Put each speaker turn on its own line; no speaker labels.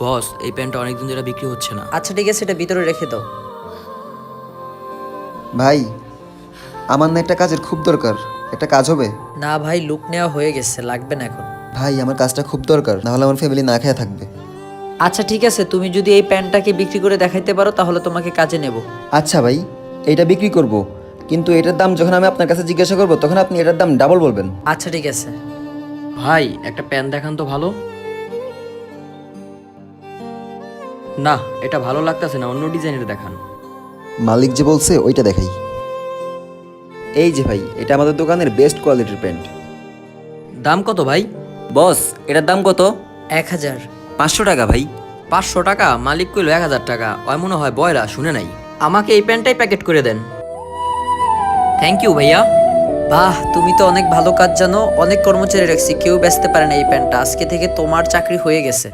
বস, এই প্যান্টটা অনেকদিন ধরে বিক্রি হচ্ছে না।
আচ্ছা ঠিক আছে, এটা ভিতরে রেখে দাও।
ভাই, আমার না একটা কাজের খুব দরকার, একটা কাজ হবে?
না ভাই, লুক নেওয়া হয়ে গেছে, লাগবে না এখন।
ভাই, আমার কাজটা খুব দরকার, নাহলে আমার ফ্যামিলি না খেয়ে থাকবে।
আচ্ছা ঠিক আছে, তুমি যদি এই প্যান্টটাকে বিক্রি করে দেখাইতে পারো তাহলে তোমাকে কাজে নেব।
আচ্ছা ভাই, এইটা বিক্রি করব, কিন্তু এটার দাম যখন আমি আপনার কাছে জিজ্ঞাসা করব তখন আপনি এটার দাম ডাবল বলবেন।
আচ্ছা ঠিক আছে।
ভাই, একটা প্যান্ট দেখান তো ভালো। না, এটা ভালো লাগতেছে না, অন্য ডিজাইনের দেখান।
মালিক যে বলছে ওইটা দেখাই। এই যে ভাই, এটা আমাদের দোকানের বেস্ট কোয়ালিটির প্যান্ট।
দাম কত ভাই?
বস, এটার দাম কত?
1000।
500 টাকা ভাই।
500 টাকা? মালিক কইলো 1000 টাকা। ওই মনে হয় বয়রা, শুনে নাই। আমাকে এই প্যান্টটাই প্যাকেট করে দেন। থ্যাংক ইউ ভাইয়া।
বাহ, তুমি তো অনেক ভালো কাজ জানো। অনেক কর্মচারী রাখছি, কেউ বেচতে পারে না এই প্যান্টটা। আজকে থেকে তোমার চাকরি হয়ে গেছে।